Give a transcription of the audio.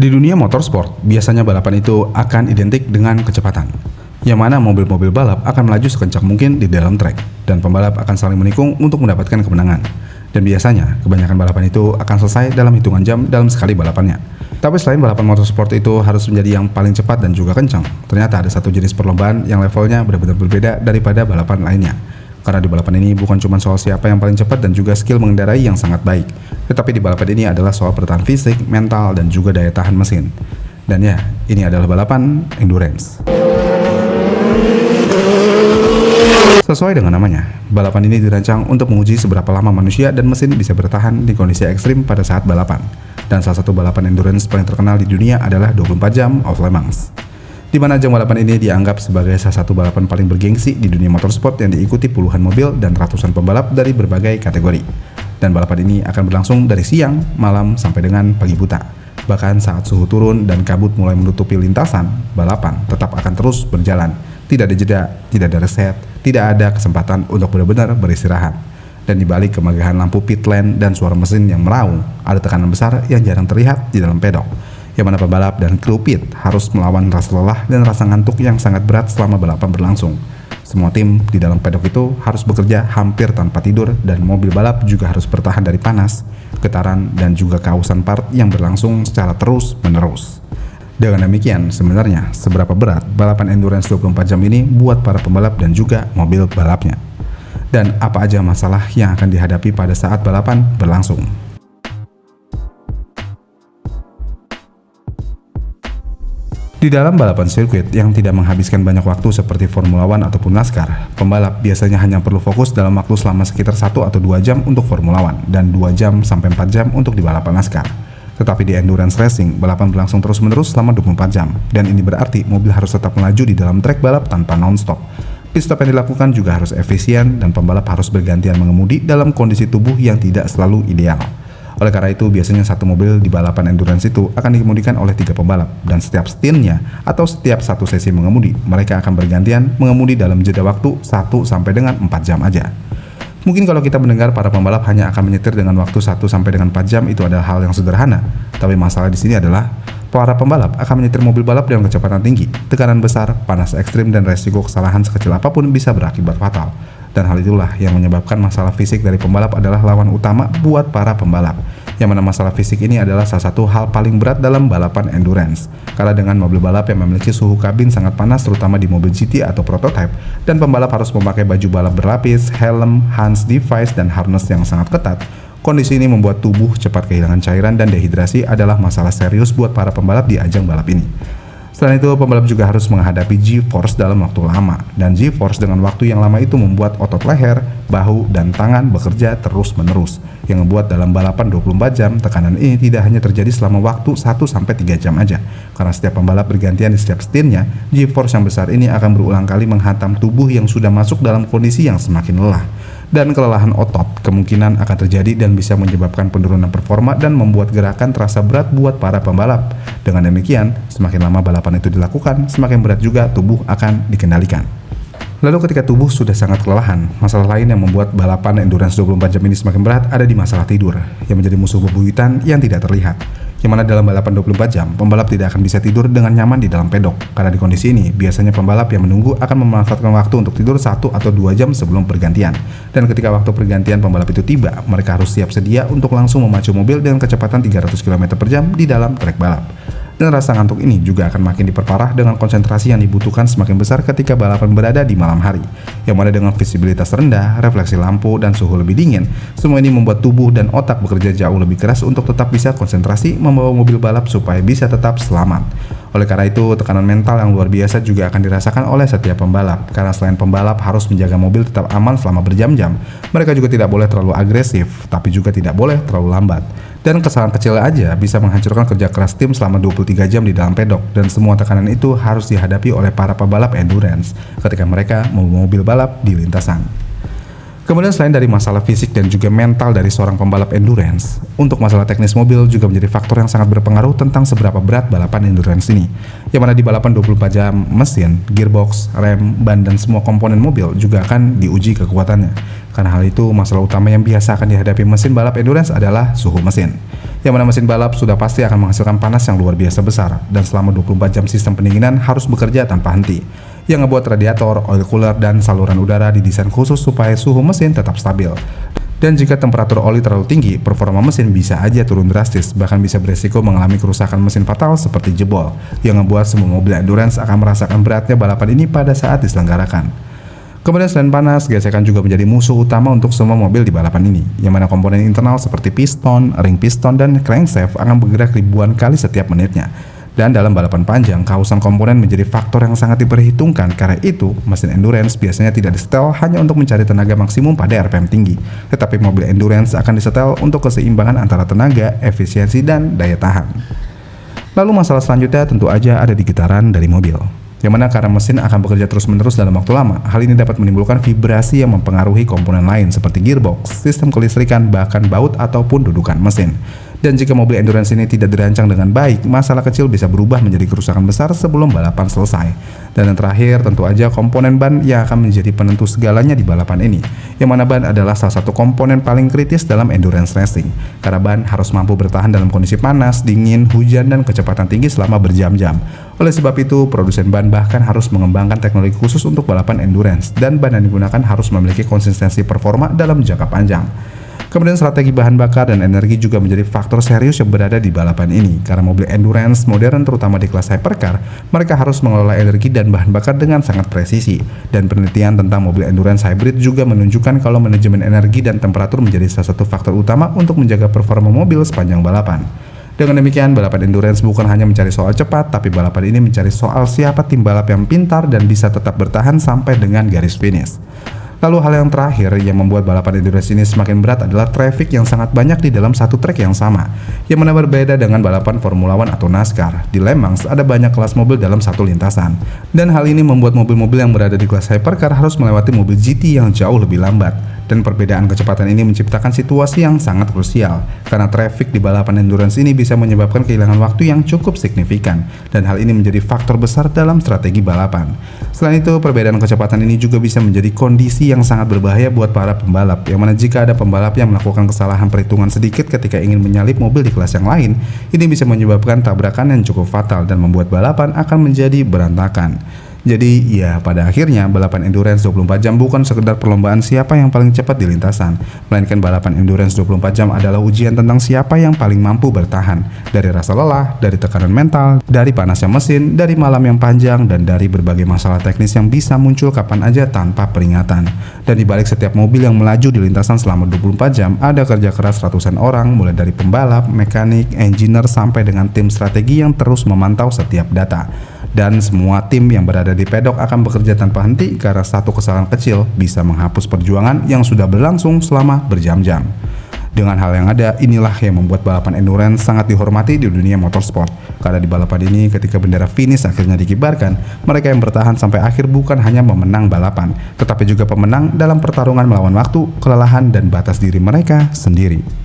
Di dunia motorsport, biasanya balapan itu akan identik dengan kecepatan, yang mana mobil-mobil balap akan melaju sekencang mungkin di dalam trek, dan pembalap akan saling menikung untuk mendapatkan kemenangan. Dan biasanya, kebanyakan balapan itu akan selesai dalam hitungan jam dalam sekali balapannya. Tapi selain balapan motorsport itu harus menjadi yang paling cepat dan juga kencang, ternyata ada satu jenis perlombaan yang levelnya benar-benar berbeda daripada balapan lainnya. Karena di balapan ini bukan cuma soal siapa yang paling cepat dan juga skill mengendarai yang sangat baik, tetapi di balapan ini adalah soal pertahanan fisik, mental, dan juga daya tahan mesin. Dan ya, ini adalah balapan endurance. Sesuai dengan namanya, balapan ini dirancang untuk menguji seberapa lama manusia dan mesin bisa bertahan di kondisi ekstrim pada saat balapan. Dan salah satu balapan endurance paling terkenal di dunia adalah 24 jam of Le Mans, di mana ajang balapan ini dianggap sebagai salah satu balapan paling bergengsi di dunia motorsport yang diikuti puluhan mobil dan ratusan pembalap dari berbagai kategori. Dan balapan ini akan berlangsung dari siang, malam, sampai dengan pagi buta. Bahkan saat suhu turun dan kabut mulai menutupi lintasan, balapan tetap akan terus berjalan. Tidak ada jeda, tidak ada reset, tidak ada kesempatan untuk benar-benar beristirahat. Dan dibalik kemegahan lampu pit lane dan suara mesin yang meraung, ada tekanan besar yang jarang terlihat di dalam pedok, yang mana pembalap dan kru pit harus melawan rasa lelah dan rasa ngantuk yang sangat berat selama balapan berlangsung. Semua tim di dalam pedok itu harus bekerja hampir tanpa tidur, dan mobil balap juga harus bertahan dari panas, getaran, dan juga kehausan part yang berlangsung secara terus-menerus. Dengan demikian, sebenarnya seberapa berat balapan endurance 24 jam ini buat para pembalap dan juga mobil balapnya? Dan apa aja masalah yang akan dihadapi pada saat balapan berlangsung? Di dalam balapan sirkuit yang tidak menghabiskan banyak waktu seperti Formula One ataupun NASCAR, pembalap biasanya hanya perlu fokus dalam waktu selama sekitar 1 atau 2 jam untuk Formula One dan 2 jam sampai 4 jam untuk di balapan NASCAR. Tetapi di endurance racing, balapan berlangsung terus-menerus selama 24 jam, dan ini berarti mobil harus tetap melaju di dalam trek balap tanpa non-stop. Pit stop yang dilakukan juga harus efisien, dan pembalap harus bergantian mengemudi dalam kondisi tubuh yang tidak selalu ideal. Oleh karena itu, biasanya satu mobil di balapan endurance itu akan dikemudikan oleh 3 pembalap, dan setiap stintnya atau setiap satu sesi mengemudi, mereka akan bergantian mengemudi dalam jeda waktu 1 sampai dengan 4 jam aja. Mungkin kalau kita mendengar para pembalap hanya akan menyetir dengan waktu 1 sampai dengan 4 jam, itu adalah hal yang sederhana. Tapi masalah di sini adalah para pembalap akan menyetir mobil balap dengan kecepatan tinggi, tekanan besar, panas ekstrim, dan resiko kesalahan sekecil apapun bisa berakibat fatal. Dan hal itulah yang menyebabkan masalah fisik dari pembalap adalah lawan utama buat para pembalap. Yang mana masalah fisik ini adalah salah satu hal paling berat dalam balapan endurance. Karena dengan mobil balap yang memiliki suhu kabin sangat panas, terutama di mobil GT atau prototype, dan pembalap harus memakai baju balap berlapis, helm, hands device, dan harness yang sangat ketat, kondisi ini membuat tubuh cepat kehilangan cairan, dan dehidrasi adalah masalah serius buat para pembalap di ajang balap ini. Selain itu, pembalap juga harus menghadapi G-force dalam waktu lama, dan G-force dengan waktu yang lama itu membuat otot leher, bahu, dan tangan bekerja terus-menerus, yang membuat dalam balapan 24 jam, tekanan ini tidak hanya terjadi selama waktu 1-3 jam aja, karena setiap pembalap bergantian di setiap stintnya. G-force yang besar ini akan berulang kali menghantam tubuh yang sudah masuk dalam kondisi yang semakin lelah. Dan kelelahan otot kemungkinan akan terjadi dan bisa menyebabkan penurunan performa dan membuat gerakan terasa berat buat para pembalap. Dengan demikian, semakin lama balapan itu dilakukan, semakin berat juga tubuh akan dikendalikan. Lalu ketika tubuh sudah sangat kelelahan, masalah lain yang membuat balapan endurance 24 jam ini semakin berat ada di masalah tidur, yang menjadi musuh bebuyutan yang tidak terlihat. Yang mana dalam balapan 24 jam, pembalap tidak akan bisa tidur dengan nyaman di dalam pedok. Karena di kondisi ini, biasanya pembalap yang menunggu akan memanfaatkan waktu untuk tidur 1 atau 2 jam sebelum pergantian. Dan ketika waktu pergantian pembalap itu tiba, mereka harus siap sedia untuk langsung memacu mobil dengan kecepatan 300 km per jam di dalam trek balap. Dan rasa ngantuk ini juga akan makin diperparah dengan konsentrasi yang dibutuhkan semakin besar ketika balapan berada di malam hari, yang mana dengan visibilitas rendah, refleksi lampu, dan suhu lebih dingin, semua ini membuat tubuh dan otak bekerja jauh lebih keras untuk tetap bisa konsentrasi membawa mobil balap supaya bisa tetap selamat. Oleh karena itu, tekanan mental yang luar biasa juga akan dirasakan oleh setiap pembalap, karena selain pembalap harus menjaga mobil tetap aman selama berjam-jam, mereka juga tidak boleh terlalu agresif, tapi juga tidak boleh terlalu lambat. Dan kesalahan kecil aja bisa menghancurkan kerja keras tim selama 23 jam di dalam pedok, dan semua tekanan itu harus dihadapi oleh para pembalap endurance ketika mereka membawa mobil balap di lintasan. Kemudian selain dari masalah fisik dan juga mental dari seorang pembalap endurance, untuk masalah teknis mobil juga menjadi faktor yang sangat berpengaruh tentang seberapa berat balapan endurance ini. Yang mana di balapan 24 jam, mesin, gearbox, rem, ban, dan semua komponen mobil juga akan diuji kekuatannya. Karena hal itu, masalah utama yang biasa akan dihadapi mesin balap endurance adalah suhu mesin. Yang mana mesin balap sudah pasti akan menghasilkan panas yang luar biasa besar, dan selama 24 jam sistem pendinginan harus bekerja tanpa henti. Yang ngebuat radiator, oil cooler, dan saluran udara didesain khusus supaya suhu mesin tetap stabil. Dan jika temperatur oli terlalu tinggi, performa mesin bisa aja turun drastis, bahkan bisa beresiko mengalami kerusakan mesin fatal seperti jebol, yang ngebuat semua mobil endurance akan merasakan beratnya balapan ini pada saat diselenggarakan. Kemudian selain panas, gesekan juga menjadi musuh utama untuk semua mobil di balapan ini, yang mana komponen internal seperti piston, ring piston, dan crankshaft akan bergerak ribuan kali setiap menitnya. Dan dalam balapan panjang, kehausan komponen menjadi faktor yang sangat diperhitungkan. Karena itu, mesin endurance biasanya tidak disetel hanya untuk mencari tenaga maksimum pada RPM tinggi, tetapi mobil endurance akan disetel untuk keseimbangan antara tenaga, efisiensi, dan daya tahan. Lalu masalah selanjutnya tentu aja ada di getaran dari mobil, yang mana karena mesin akan bekerja terus-menerus dalam waktu lama, hal ini dapat menimbulkan vibrasi yang mempengaruhi komponen lain seperti gearbox, sistem kelistrikan, bahkan baut ataupun dudukan mesin. Dan jika mobil endurance ini tidak dirancang dengan baik, masalah kecil bisa berubah menjadi kerusakan besar sebelum balapan selesai. Dan yang terakhir, tentu aja komponen ban yang akan menjadi penentu segalanya di balapan ini, yang mana ban adalah salah satu komponen paling kritis dalam endurance racing, karena ban harus mampu bertahan dalam kondisi panas, dingin, hujan, dan kecepatan tinggi selama berjam-jam. Oleh sebab itu, produsen ban bahkan harus mengembangkan teknologi khusus untuk balapan endurance, dan ban yang digunakan harus memiliki konsistensi performa dalam jangka panjang. Kemudian strategi bahan bakar dan energi juga menjadi faktor serius yang berada di balapan ini, karena mobil endurance modern terutama di kelas hypercar, mereka harus mengelola energi dan bahan bakar dengan sangat presisi. Dan penelitian tentang mobil endurance hybrid juga menunjukkan kalau manajemen energi dan temperatur menjadi salah satu faktor utama untuk menjaga performa mobil sepanjang balapan. Dengan demikian, balapan endurance bukan hanya mencari soal cepat, tapi balapan ini mencari soal siapa tim balap yang pintar dan bisa tetap bertahan sampai dengan garis finish. Lalu hal yang terakhir yang membuat balapan endurance ini semakin berat adalah traffic yang sangat banyak di dalam satu trek yang sama, yang mana berbeda dengan balapan Formula One atau NASCAR. Di Le Mans ada banyak kelas mobil dalam satu lintasan, dan hal ini membuat mobil-mobil yang berada di kelas hypercar harus melewati mobil GT yang jauh lebih lambat. Dan perbedaan kecepatan ini menciptakan situasi yang sangat krusial, karena traffic di balapan endurance ini bisa menyebabkan kehilangan waktu yang cukup signifikan, dan hal ini menjadi faktor besar dalam strategi balapan. Selain itu, perbedaan kecepatan ini juga bisa menjadi kondisi yang sangat berbahaya buat para pembalap, yang mana jika ada pembalap yang melakukan kesalahan perhitungan sedikit ketika ingin menyalip mobil di kelas yang lain, ini bisa menyebabkan tabrakan yang cukup fatal dan membuat balapan akan menjadi berantakan. Jadi ya pada akhirnya balapan endurance 24 jam bukan sekedar perlombaan siapa yang paling cepat di lintasan, melainkan balapan endurance 24 jam adalah ujian tentang siapa yang paling mampu bertahan dari rasa lelah, dari tekanan mental, dari panasnya mesin, dari malam yang panjang, dan dari berbagai masalah teknis yang bisa muncul kapan aja tanpa peringatan. Dan di balik setiap mobil yang melaju di lintasan selama 24 jam ada kerja keras ratusan orang, mulai dari pembalap, mekanik, engineer, sampai dengan tim strategi yang terus memantau setiap data. Dan semua tim yang berada di pedok akan bekerja tanpa henti karena satu kesalahan kecil bisa menghapus perjuangan yang sudah berlangsung selama berjam-jam. Dengan hal yang ada, inilah yang membuat balapan endurance sangat dihormati di dunia motorsport. Karena di balapan ini ketika bendera finish akhirnya dikibarkan, mereka yang bertahan sampai akhir bukan hanya memenang balapan, tetapi juga pemenang dalam pertarungan melawan waktu, kelelahan, dan batas diri mereka sendiri.